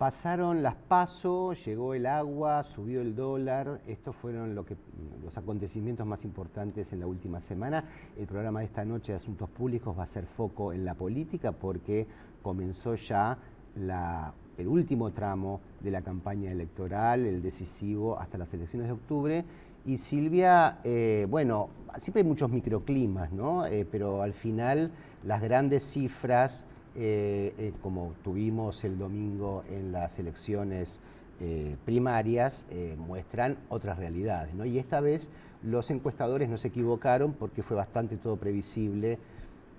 Pasaron las PASO, llegó el agua, subió el dólar. Estos fueron los acontecimientos más importantes en la última semana. El programa de esta noche de Asuntos Públicos va a ser foco en la política porque comenzó ya el último tramo de la campaña electoral, el decisivo hasta las elecciones de octubre. Y Silvia, bueno, siempre hay muchos microclimas, ¿no? Pero al final las grandes cifras, como tuvimos el domingo en las elecciones primarias, muestran otras realidades, ¿no? Y esta vez los encuestadores no se equivocaron porque fue bastante todo previsible.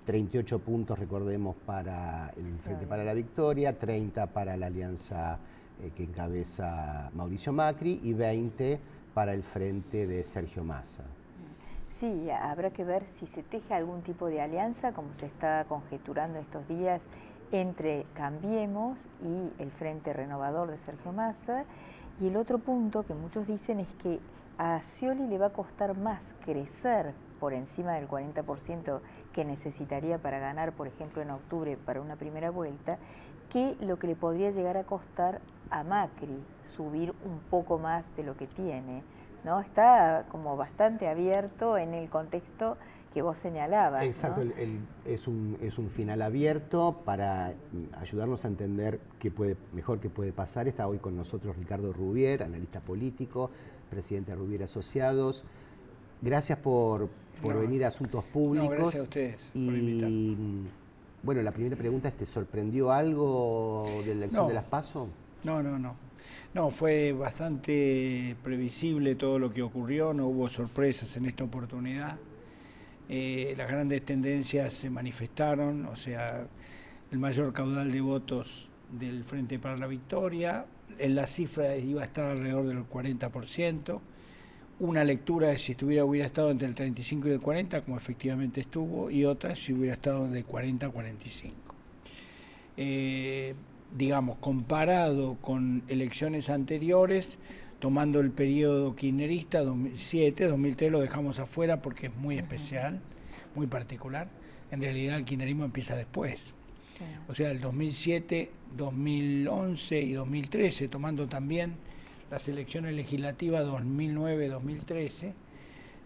38 puntos, recordemos, para el Frente para la Victoria, 30 para la alianza que encabeza Mauricio Macri y 20 para el frente de Sergio Massa. Sí, habrá que ver si se teje algún tipo de alianza, como se está conjeturando estos días, entre Cambiemos y el Frente Renovador de Sergio Massa. Y el otro punto que muchos dicen es que a Scioli le va a costar más crecer por encima del 40% que necesitaría para ganar, por ejemplo, en octubre para una primera vuelta, que lo que le podría llegar a costar a Macri, subir un poco más de lo que tiene, ¿no? Está como bastante abierto en el contexto que vos señalabas. Exacto, ¿no? Es un final abierto para ayudarnos a entender mejor qué puede pasar. Está hoy con nosotros Ricardo Rubier, analista político, presidente de Rubier Asociados. Gracias por venir a Asuntos Públicos. No, gracias a ustedes por invitarme. Bueno, la primera pregunta es, ¿te sorprendió algo de la elección de las PASO? No, fue bastante previsible todo lo que ocurrió, no hubo sorpresas en esta oportunidad. Las grandes tendencias se manifestaron, o sea, el mayor caudal de votos del Frente para la Victoria, en la cifra iba a estar alrededor del 40%, una lectura de si hubiera estado entre el 35 y el 40, como efectivamente estuvo, y otra si hubiera estado de 40 a 45. Digamos, comparado con elecciones anteriores, tomando el periodo kirchnerista, 2007, 2003 lo dejamos afuera porque es muy especial, muy particular. En realidad el kirchnerismo empieza después. O sea, el 2007, 2011 y 2013, tomando también las elecciones legislativas 2009-2013,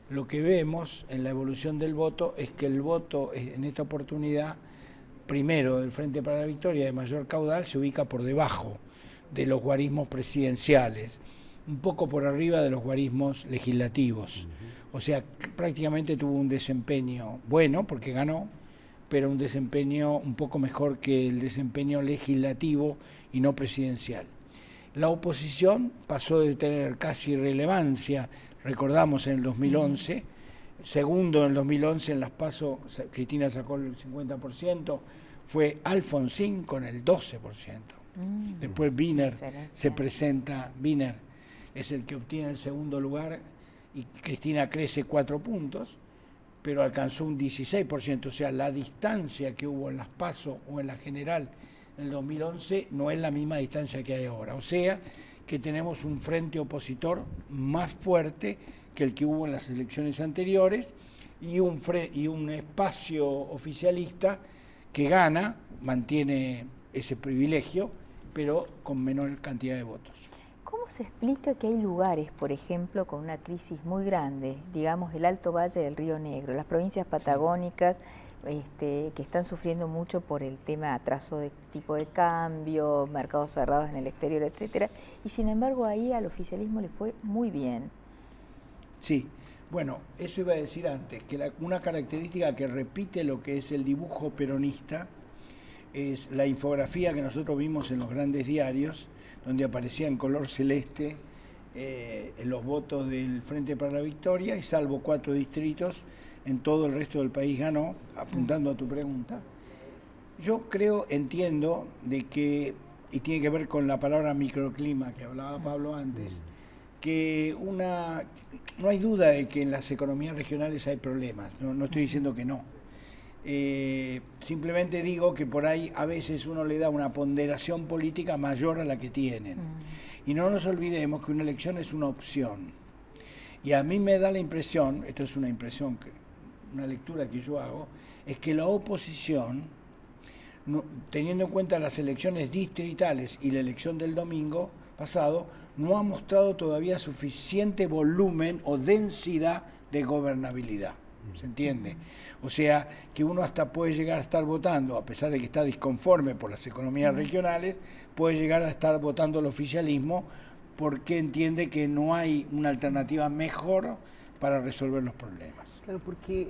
lo que vemos en la evolución del voto es que el voto en esta oportunidad, primero del Frente para la Victoria de mayor caudal, se ubica por debajo de los guarismos presidenciales, un poco por arriba de los guarismos legislativos. O sea, prácticamente tuvo un desempeño bueno porque ganó, pero un desempeño un poco mejor que el desempeño legislativo y no presidencial. La oposición pasó de tener casi irrelevancia, recordamos en el 2011, segundo en el 2011 en las PASO, Cristina sacó el 50%, fue Alfonsín con el 12%. Después Wiener se presenta, Wiener es el que obtiene el segundo lugar y Cristina crece 4 puntos, pero alcanzó un 16%, o sea, la distancia que hubo en las PASO o en la general en el 2011 no es la misma distancia que hay ahora, o sea, que tenemos un frente opositor más fuerte que el que hubo en las elecciones anteriores y un espacio oficialista que gana, mantiene ese privilegio, pero con menor cantidad de votos. ¿Cómo se explica que hay lugares, por ejemplo, con una crisis muy grande, digamos el Alto Valle del Río Negro, las provincias patagónicas, que están sufriendo mucho por el tema atraso de tipo de cambio, mercados cerrados en el exterior, etcétera, y sin embargo ahí al oficialismo le fue muy bien? Sí, bueno, eso iba a decir antes, que una característica que repite lo que es el dibujo peronista es la infografía que nosotros vimos en los grandes diarios, donde aparecía en color celeste los votos del Frente para la Victoria, y salvo 4 distritos, en todo el resto del país ganó, apuntando a tu pregunta. Yo entiendo de que, y tiene que ver con la palabra microclima que hablaba Pablo antes, que no hay duda de que en las economías regionales hay problemas, no estoy diciendo que no. Simplemente digo que por ahí a veces uno le da una ponderación política mayor a la que tienen. Y no nos olvidemos que una elección es una opción. Y a mí me da la impresión, esto es una lectura que yo hago, es que la oposición teniendo en cuenta las elecciones distritales y la elección del domingo pasado, no ha mostrado todavía suficiente volumen o densidad de gobernabilidad. ¿Se entiende? O sea, que uno hasta puede llegar a estar votando, a pesar de que está disconforme por las economías regionales, puede llegar a estar votando el oficialismo porque entiende que no hay una alternativa mejor para resolver los problemas. Claro, porque,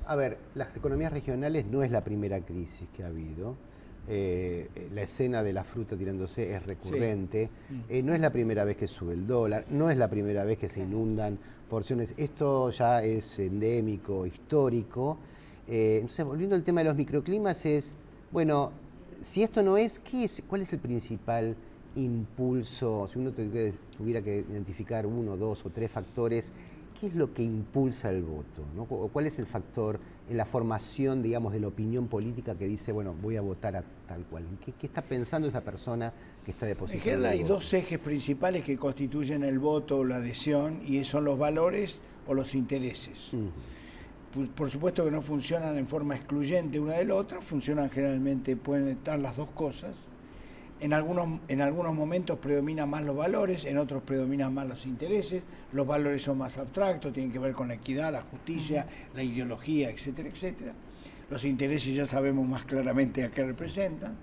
a ver, las economías regionales no es la primera crisis que ha habido. La escena de la fruta tirándose es recurrente. Sí. No es la primera vez que sube el dólar, no es la primera vez que se inundan porciones. Esto ya es endémico, histórico. Entonces, volviendo al tema de los microclimas, bueno, si esto no es, ¿cuál es el principal impulso? Si uno tuviera que identificar 1, 2 o 3 factores, ¿qué es lo que impulsa el voto, ¿no? ¿Cuál es el factor en la formación, digamos, de la opinión política que dice, bueno, voy a votar a tal cual? ¿Qué está pensando esa persona que está depositando? En general hay dos ejes principales que constituyen el voto o la adhesión, y son los valores o los intereses. Por supuesto que no funcionan en forma excluyente una de la otra, funcionan generalmente, pueden estar las dos cosas. En algunos momentos predominan más los valores, en otros predominan más los intereses. Los valores son más abstractos, tienen que ver con la equidad, la justicia, la ideología, etcétera, etcétera. Los intereses ya sabemos más claramente a qué representan,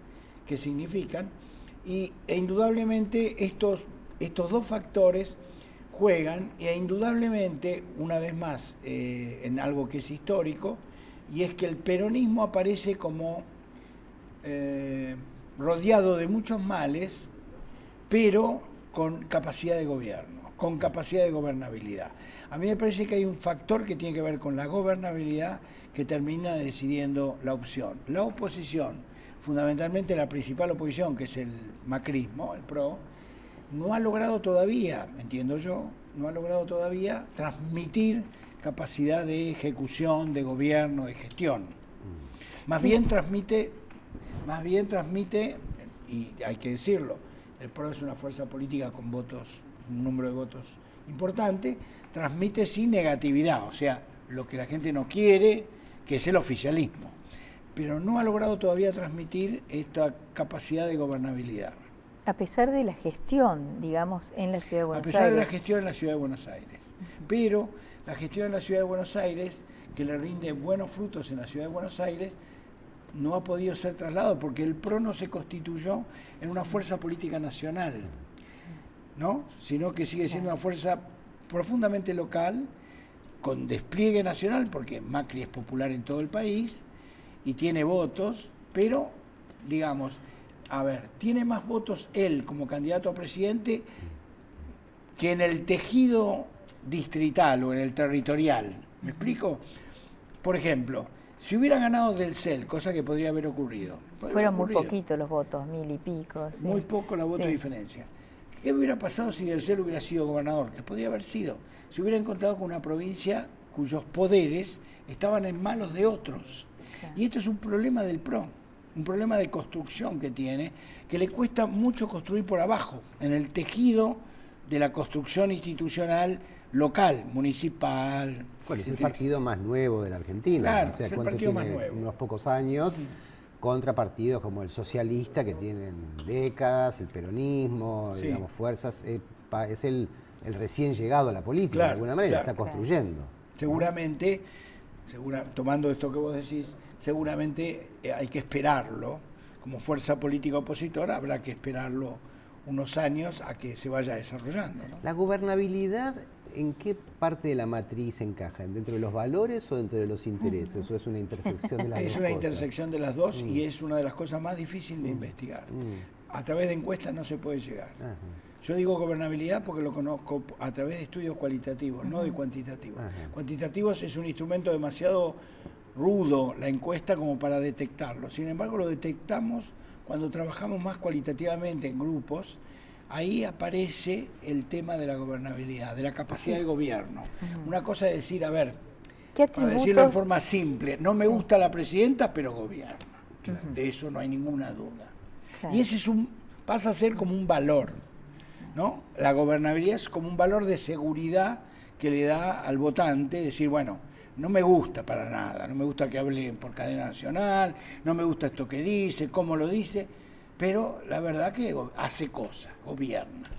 qué significan. E indudablemente estos dos factores juegan, e indudablemente, una vez más, en algo que es histórico, y es que el peronismo aparece como rodeado de muchos males, pero con capacidad de gobierno, con capacidad de gobernabilidad. A mí me parece que hay un factor que tiene que ver con la gobernabilidad que termina decidiendo la opción. La oposición, fundamentalmente la principal oposición, que es el macrismo, el PRO, no ha logrado todavía, entiendo yo, no ha logrado todavía transmitir capacidad de ejecución, de gobierno, de gestión. Más bien transmite, y hay que decirlo, el PRO es una fuerza política con votos, un número de votos importante, transmite sin negatividad, o sea, lo que la gente no quiere, que es el oficialismo, pero no ha logrado todavía transmitir esta capacidad de gobernabilidad. A pesar de la gestión, digamos, en la Ciudad de Buenos Aires. A pesar de la gestión en la Ciudad de Buenos Aires. Pero la gestión en la Ciudad de Buenos Aires, que le rinde buenos frutos en la Ciudad de Buenos Aires, no ha podido ser trasladado porque el PRO no se constituyó en una fuerza política nacional, ¿no? Sino que sigue siendo una fuerza profundamente local, con despliegue nacional, porque Macri es popular en todo el país y tiene votos, pero, digamos, a ver, tiene más votos él como candidato a presidente que en el tejido distrital o en el territorial. ¿Me explico? Por ejemplo, si hubiera ganado Del Cel, cosa que podría haber ocurrido. Fueron muy poquitos los votos, 1000 y pico. Sí. Muy poco la voto de diferencia. ¿Qué hubiera pasado si Del Cel hubiera sido gobernador? ¿Qué podría haber sido? Se hubiera encontrado con una provincia cuyos poderes estaban en manos de otros. Claro. Y esto es un problema del PRO, un problema de construcción que tiene, que le cuesta mucho construir por abajo, en el tejido de la construcción institucional local, municipal. Bueno, es el partido más nuevo de la Argentina. Claro, o sea, es el partido más nuevo. Unos pocos años, contra partidos como el socialista, que tienen décadas, el peronismo, digamos, fuerzas. Es el recién llegado a la política, de alguna manera, está construyendo. Seguramente, tomando esto que vos decís, seguramente hay que esperarlo. Como fuerza política opositora habrá que esperarlo unos años a que se vaya desarrollando, ¿no? La gobernabilidad, ¿en qué parte de la matriz encaja? ¿Dentro de los valores o dentro de los intereses? ¿O es una intersección de las dos? Es una intersección de las dos y es una de las cosas más difíciles de investigar. A través de encuestas no se puede llegar. Yo digo gobernabilidad porque lo conozco a través de estudios cualitativos, no de cuantitativos. Cuantitativos es un instrumento demasiado rudo, la encuesta, como para detectarlo. Sin embargo, lo detectamos cuando trabajamos más cualitativamente en grupos. Ahí aparece el tema de la gobernabilidad, de la capacidad de gobierno. Una cosa es decir, a ver, para decirlo en forma simple, no me gusta la presidenta, pero gobierna. De eso no hay ninguna duda. Y ese pasa a ser como un valor, ¿no? La gobernabilidad es como un valor de seguridad que le da al votante, decir, bueno, no me gusta para nada, no me gusta que hable por cadena nacional, no me gusta esto que dice, cómo lo dice, pero la verdad que hace cosas, gobierna.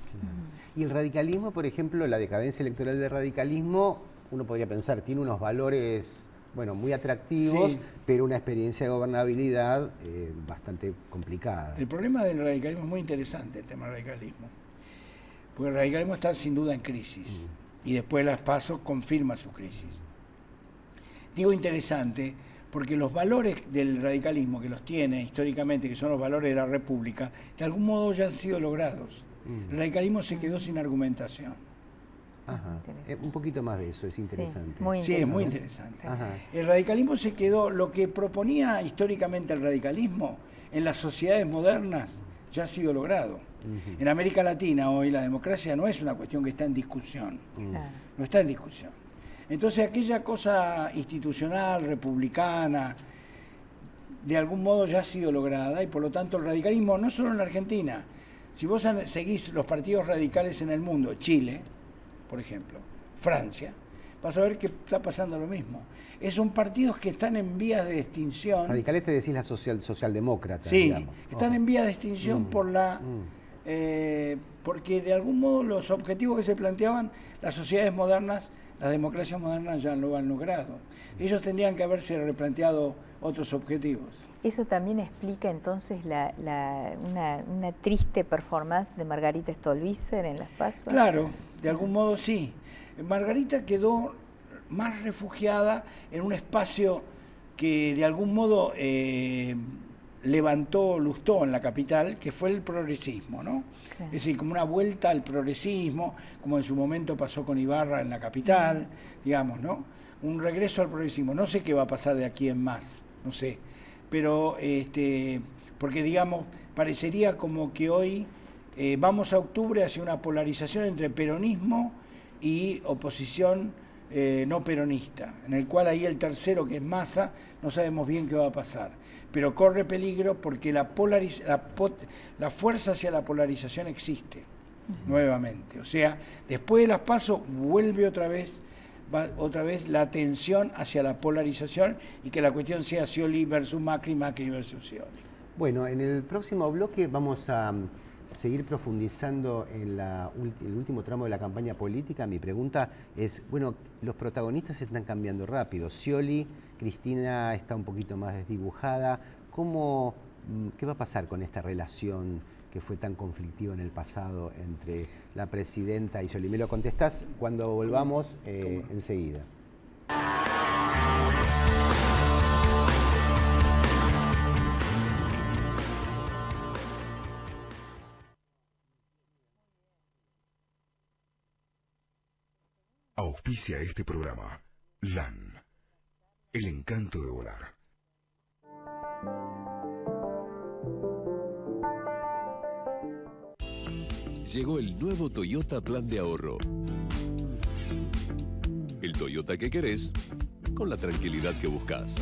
Y el radicalismo, por ejemplo, la decadencia electoral del radicalismo, uno podría pensar, tiene unos valores, bueno, muy atractivos, sí, pero una experiencia de gobernabilidad bastante complicada. El problema del radicalismo es muy interesante, el tema del radicalismo, porque el radicalismo está sin duda en crisis, y después las PASO confirma su crisis. Digo interesante porque los valores del radicalismo, que los tiene históricamente, que son los valores de la República, de algún modo ya han sido logrados. El radicalismo se quedó sin argumentación. Ajá. Un poquito más de eso, es interesante. Sí, muy interesante. Sí, es muy interesante. Ajá. El radicalismo se quedó, lo que proponía históricamente el radicalismo en las sociedades modernas ya ha sido logrado. En América Latina hoy la democracia no es una cuestión que está en discusión, no está en discusión. Entonces aquella cosa institucional, republicana, de algún modo ya ha sido lograda, y por lo tanto el radicalismo, no solo en la Argentina, si vos seguís los partidos radicales en el mundo, Chile, por ejemplo, Francia, vas a ver que está pasando lo mismo. Son partidos que están en vías de extinción. Radicales te decís la socialdemócrata, sí, digamos. Están en vías de extinción por la... porque de algún modo los objetivos que se planteaban las sociedades modernas, las democracias modernas ya lo han logrado. Ellos tendrían que haberse replanteado otros objetivos. Eso también explica entonces una triste performance de Margarita Stolbizer en las PASO. Claro, de algún modo sí. Margarita quedó más refugiada en un espacio que de algún modo lustró en la capital, que fue el progresismo, ¿no? Claro. Es decir, como una vuelta al progresismo, como en su momento pasó con Ibarra en la capital, digamos, ¿no? Un regreso al progresismo. No sé qué va a pasar de aquí en más, no sé. Pero, porque digamos, parecería como que hoy vamos a octubre hacia una polarización entre peronismo y oposición no peronista, en el cual ahí el tercero, que es Massa, no sabemos bien qué va a pasar. Pero corre peligro porque la fuerza hacia la polarización existe nuevamente. O sea, después de las PASO vuelve otra vez la tensión hacia la polarización y que la cuestión sea Scioli versus Macri, Macri versus Scioli. Bueno, en el próximo bloque vamos a seguir profundizando en el último tramo de la campaña política. Mi pregunta es, bueno, los protagonistas están cambiando rápido. Scioli, Cristina está un poquito más desdibujada. ¿Qué va a pasar con esta relación que fue tan conflictiva en el pasado entre la presidenta y Scioli? Me lo contestás cuando volvamos enseguida. Auspicia este programa LAN, el encanto de volar. Llegó el nuevo Toyota Plan de Ahorro. El Toyota que querés, con la tranquilidad que buscas.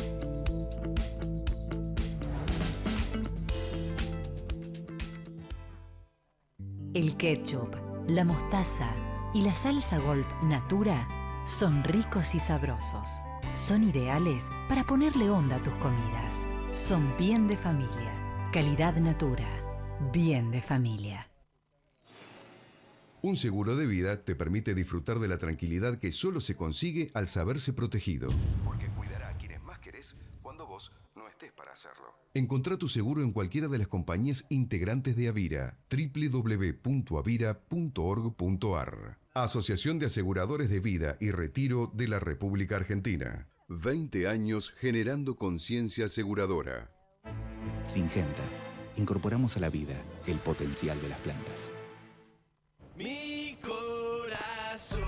El ketchup, la mostaza y la salsa Golf Natura son ricos y sabrosos. Son ideales para ponerle onda a tus comidas. Son bien de familia. Calidad Natura. Bien de familia. Un seguro de vida te permite disfrutar de la tranquilidad que solo se consigue al saberse protegido. Porque cuidará a quienes más querés cuando vos no estés para hacerlo. Encontrá tu seguro en cualquiera de las compañías integrantes de Avira. www.avira.org.ar. Asociación de Aseguradores de Vida y Retiro de la República Argentina. 20 años generando conciencia aseguradora. Syngenta. Incorporamos a la vida el potencial de las plantas. Mi corazón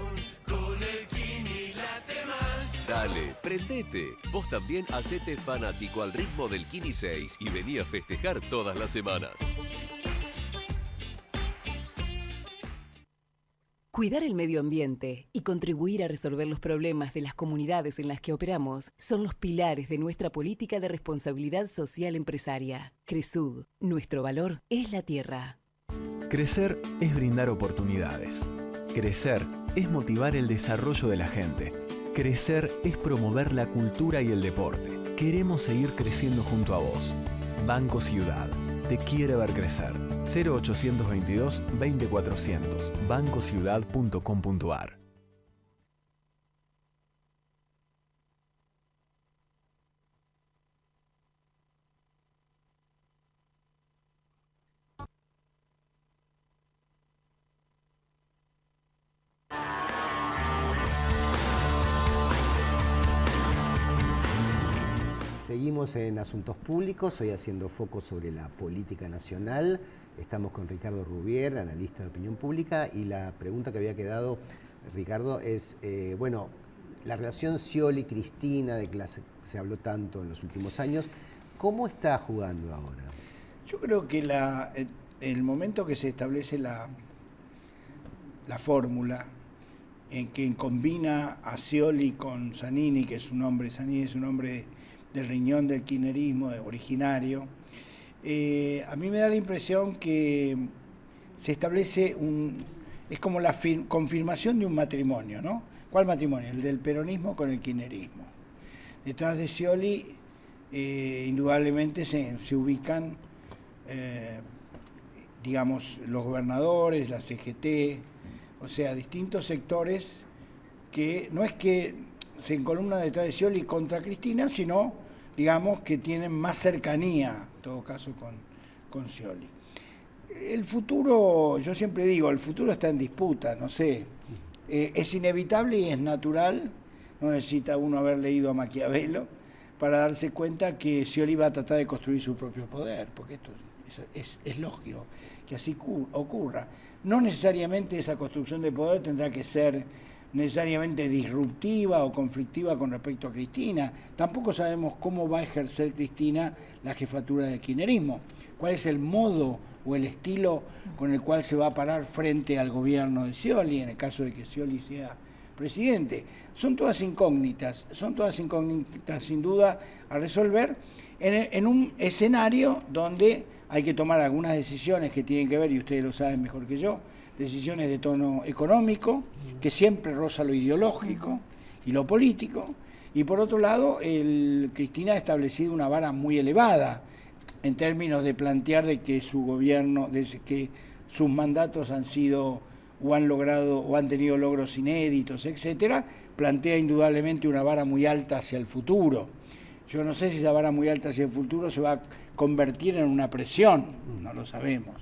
con el Kini late más. Dale, prendete. Vos también hacete fanático al ritmo del Kini 6 y vení a festejar todas las semanas. Cuidar el medio ambiente y contribuir a resolver los problemas de las comunidades en las que operamos son los pilares de nuestra política de responsabilidad social empresaria. Cresud, nuestro valor es la tierra. Crecer es brindar oportunidades. Crecer es motivar el desarrollo de la gente. Crecer es promover la cultura y el deporte. Queremos seguir creciendo junto a vos. Banco Ciudad. Te quiere ver crecer. 0822 20400. bancociudad.com.ar. Seguimos en Asuntos Públicos, hoy haciendo foco sobre la política nacional. Estamos con Ricardo Rubier, analista de opinión pública, y la pregunta que había quedado, Ricardo, es, bueno, la relación Scioli-Cristina, de que se habló tanto en los últimos años, ¿cómo está jugando ahora? Yo creo que el momento que se establece la fórmula en que combina a Scioli con Zanini, que es un hombre, Zanini es un hombre del riñón del kirchnerismo originario, a mí me da la impresión que se establece es como la confirmación de un matrimonio, ¿no? ¿Cuál matrimonio? El del peronismo con el kirchnerismo. Detrás de Scioli, indudablemente se ubican, digamos, los gobernadores, la CGT, o sea, distintos sectores que no es que se encolumnan detrás de Scioli contra Cristina, sino, digamos, que tienen más cercanía, en todo caso, con Scioli. El futuro, yo siempre digo, el futuro está en disputa, no sé, es inevitable y es natural, no necesita uno haber leído a Maquiavelo para darse cuenta que Scioli va a tratar de construir su propio poder, porque esto es lógico que así ocurra. No necesariamente esa construcción de poder tendrá que ser necesariamente disruptiva o conflictiva con respecto a Cristina. Tampoco sabemos cómo va a ejercer Cristina la jefatura del kirchnerismo, cuál es el modo o el estilo con el cual se va a parar frente al gobierno de Scioli, en el caso de que Scioli sea presidente. Son todas incógnitas sin duda a resolver en un escenario donde hay que tomar algunas decisiones que tienen que ver, y ustedes lo saben mejor que yo, decisiones de tono económico, que siempre roza lo ideológico y lo político, y por otro lado, Cristina ha establecido una vara muy elevada en términos de plantear de que su gobierno, de que sus mandatos han sido o han logrado o han tenido logros inéditos, etcétera, plantea indudablemente una vara muy alta hacia el futuro. Yo no sé si esa vara muy alta hacia el futuro se va a convertir en una presión, no lo sabemos.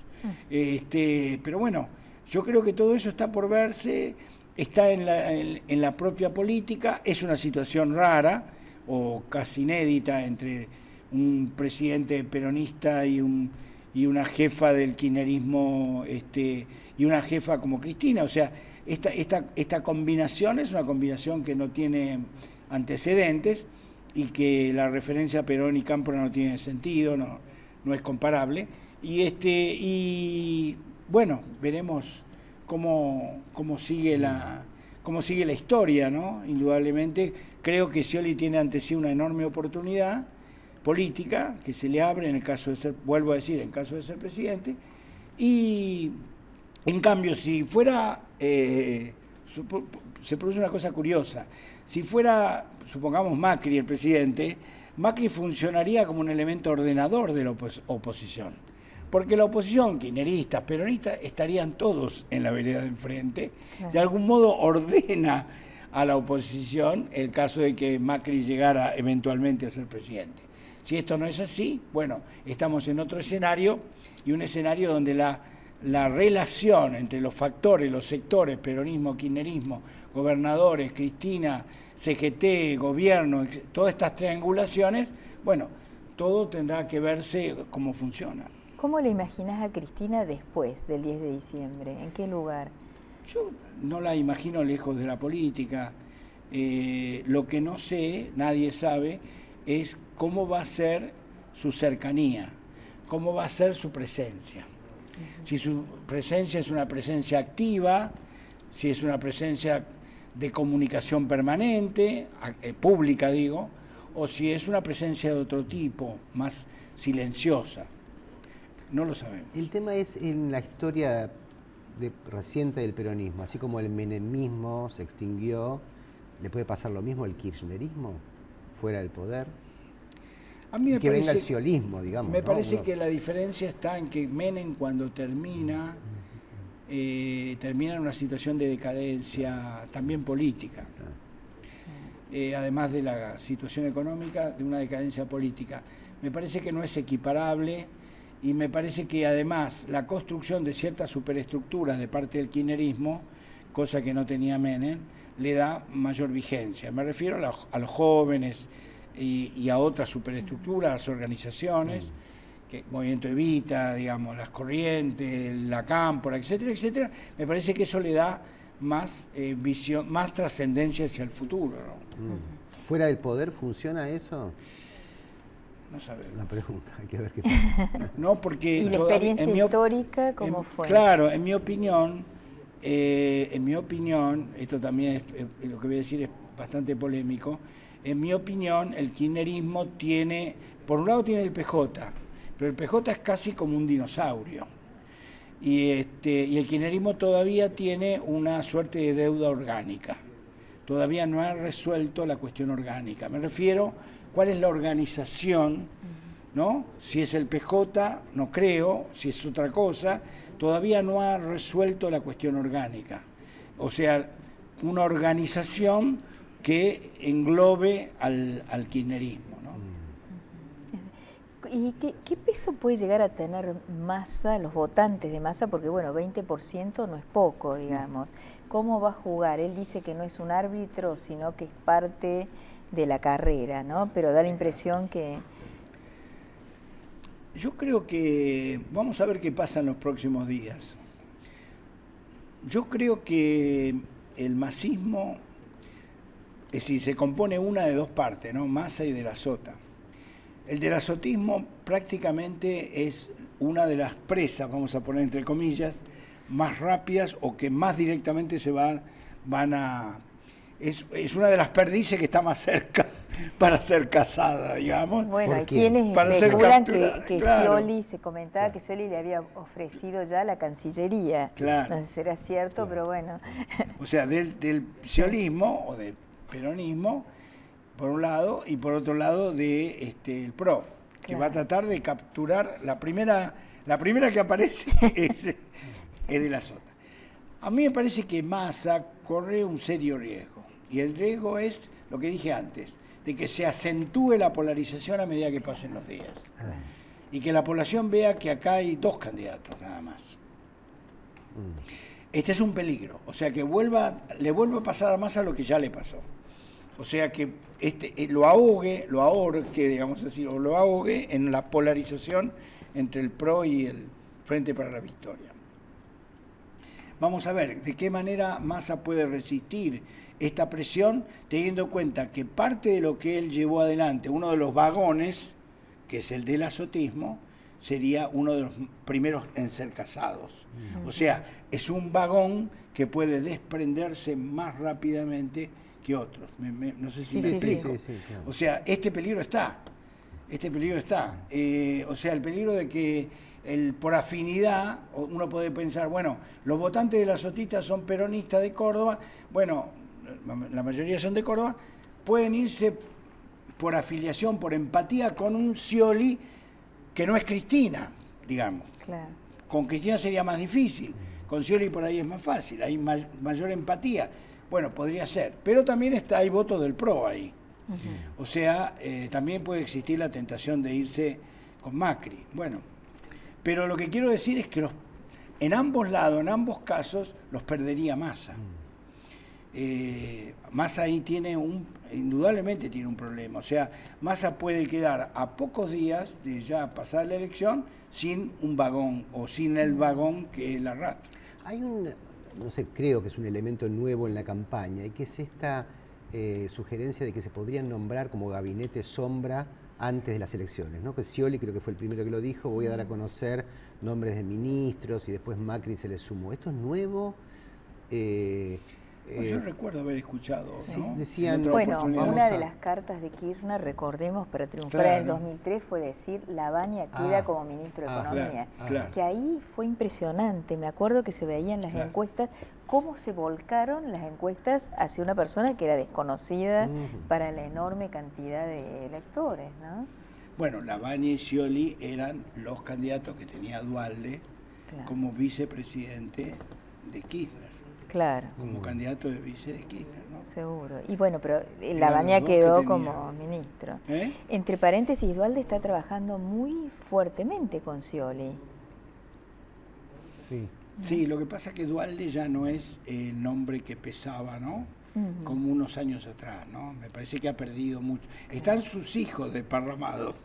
Pero bueno, yo creo que todo eso está por verse, está en la propia política, es una situación rara o casi inédita entre un presidente peronista y una jefa del kirchnerismo y una jefa como Cristina. O sea, esta combinación es una combinación que no tiene antecedentes y que la referencia a Perón y Cámpora no tiene sentido, no es comparable. Y bueno, veremos cómo sigue la historia, ¿no? Indudablemente, creo que Scioli tiene ante sí una enorme oportunidad política que se le abre en el caso de ser, vuelvo a decir, en caso de ser presidente, y en cambio, si fuera, se produce una cosa curiosa, si fuera, supongamos, Macri el presidente, Macri funcionaría como un elemento ordenador de la oposición, porque la oposición, kirchneristas, peronistas, estarían todos en la vereda de enfrente, de algún modo ordena a la oposición el caso de que Macri llegara eventualmente a ser presidente. Si esto no es así, bueno, estamos en otro escenario, y un escenario donde la relación entre los factores, los sectores, peronismo, kirchnerismo, gobernadores, Cristina, CGT, gobierno, todas estas triangulaciones, bueno, todo tendrá que verse cómo funciona. ¿Cómo le imaginas a Cristina después del 10 de diciembre? ¿En qué lugar? Yo no la imagino lejos de la política. Lo que no sé, nadie sabe, es cómo va a ser su cercanía, cómo va a ser su presencia. Si su presencia es una presencia activa, si es una presencia de comunicación permanente, pública digo, o si es una presencia de otro tipo, más silenciosa. No lo sabemos. El tema es en la historia reciente del peronismo, así como el menemismo se extinguió, ¿Le puede pasar lo mismo al kirchnerismo fuera del poder? A mí me que venga el parece, sciolinismo, digamos. me ¿no? parece que la diferencia está en que Menem, cuando termina en una situación de decadencia también política. Además de la situación económica, de una decadencia política. Me parece que no es equiparable y me parece que además la construcción de ciertas superestructuras de parte del kirchnerismo, cosa que no tenía Menem, le da mayor vigencia. Me refiero a los jóvenes y a otras superestructuras, a las organizaciones, que Movimiento Evita, digamos, las Corrientes, la Cámpora, etcétera, etcétera. Me parece que eso le da más visión, más trascendencia hacia el futuro, ¿no? ¿Fuera del poder funciona eso? No sabemos. Una pregunta, hay que ver qué pasa. No, porque ¿Y la experiencia histórica cómo fue? Claro, en mi opinión, esto también lo que voy a decir es bastante polémico. En mi opinión, el kirchnerismo tiene, por un lado tiene el PJ, pero el PJ es casi como un dinosaurio. Y el kirchnerismo todavía tiene una suerte de deuda orgánica. Todavía no ha resuelto la cuestión orgánica. Me refiero, ¿cuál es la organización? ¿No? Si es el PJ, no creo, si es otra cosa, todavía no ha resuelto la cuestión orgánica. O sea, una organización que englobe al kirchnerismo, ¿no? ¿Y qué peso puede llegar a tener Massa, los votantes de Massa? Porque, bueno, 20% no es poco, digamos. ¿Cómo va a jugar? Él dice que no es un árbitro, sino que es parte de la carrera, ¿no? Pero da la impresión que... Yo creo que vamos a ver qué pasa en los próximos días. Yo creo que el masismo, es decir, se compone una de dos partes, ¿no? Massa y de la Sota. El de la sotismo prácticamente es una de las presas, vamos a poner entre comillas, más rápidas o que más directamente se van a... Es una de las perdices que está más cerca para ser cazada, digamos. Bueno, hay quienes especulan que claro. Scioli, se comentaba que Scioli le había ofrecido ya la Cancillería. Claro. No sé si será cierto, pero bueno. O sea, del sciolismo o del peronismo, por un lado, y por otro lado el PRO, que va a tratar de capturar la primera que aparece es de la Sota. A mí me parece que Massa corre un serio riesgo, y el riesgo es lo que dije antes, de que se acentúe la polarización a medida que pasen los días, y que la población vea que acá hay dos candidatos nada más. Este es un peligro, o sea, que le vuelva a pasar a Massa lo que ya le pasó. O sea, que lo ahorque, digamos así, o lo ahogue en la polarización entre el PRO y el Frente para la Victoria. Vamos a ver de qué manera Massa puede resistir esta presión, teniendo en cuenta que parte de lo que él llevó adelante, uno de los vagones, que es el del azotismo, sería uno de los primeros en ser casados. O sea, es un vagón que puede desprenderse más rápidamente que otros. No sé si me explico. Sí, claro. O sea, este peligro está. O sea, el peligro de que por afinidad, uno puede pensar, bueno, los votantes de la Sotita son peronistas de Córdoba, bueno, la mayoría son de Córdoba, pueden irse por afiliación, por empatía con un Scioli que no es Cristina, digamos. Claro. Con Cristina sería más difícil, con Scioli por ahí es más fácil, hay mayor empatía. Bueno, podría ser, pero también hay votos del PRO ahí. O sea, también puede existir la tentación de irse con Macri. Bueno, pero lo que quiero decir es que en ambos lados, en ambos casos, los perdería Massa. Massa ahí indudablemente tiene un problema. O sea, Massa puede quedar a pocos días de ya pasar la elección sin un vagón o sin el vagón que la arrastra. Hay no sé, creo que es un elemento nuevo en la campaña, y que es esta sugerencia de que se podrían nombrar como gabinete sombra antes de las elecciones, ¿no? Que Scioli creo que fue el primero que lo dijo, voy a dar a conocer nombres de ministros, y después Macri se le sumó. ¿Esto es nuevo? Yo recuerdo haber escuchado, ¿no? Decían, bueno, una de las cartas de Kirchner, recordemos, para triunfar en el 2003 fue decir, Lavagna queda como ministro de Economía. Que ahí fue impresionante. Me acuerdo que se veían las encuestas cómo se volcaron las encuestas hacia una persona que era desconocida para la enorme cantidad de electores, ¿no? Bueno, Lavagna y Scioli eran los candidatos que tenía Duhalde como vicepresidente de Kirchner. Claro. Como candidato de vice de Kirchner, ¿no? Seguro. Y bueno, pero Lavagna quedó como ministro. Entre paréntesis, Duhalde está trabajando muy fuertemente con Scioli. Sí. Sí, lo que pasa es que Duhalde ya no es el nombre que pesaba, ¿no? Como unos años atrás, ¿no? Me parece que ha perdido mucho. Están sus hijos desparramados.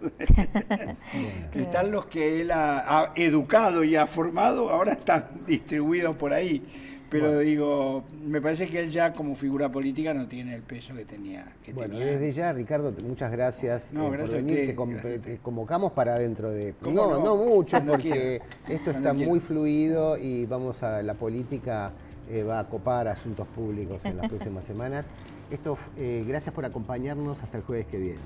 Están los que él ha educado y ha formado, ahora están distribuidos por ahí. Pero digo, me parece que él ya como figura política no tiene el peso que tenía. Bueno, desde ya, Ricardo, muchas gracias, gracias por venir. Te convocamos para dentro de... No mucho, porque esto está muy fluido y la política va a copar asuntos públicos en las próximas semanas. Gracias por acompañarnos hasta el jueves que viene.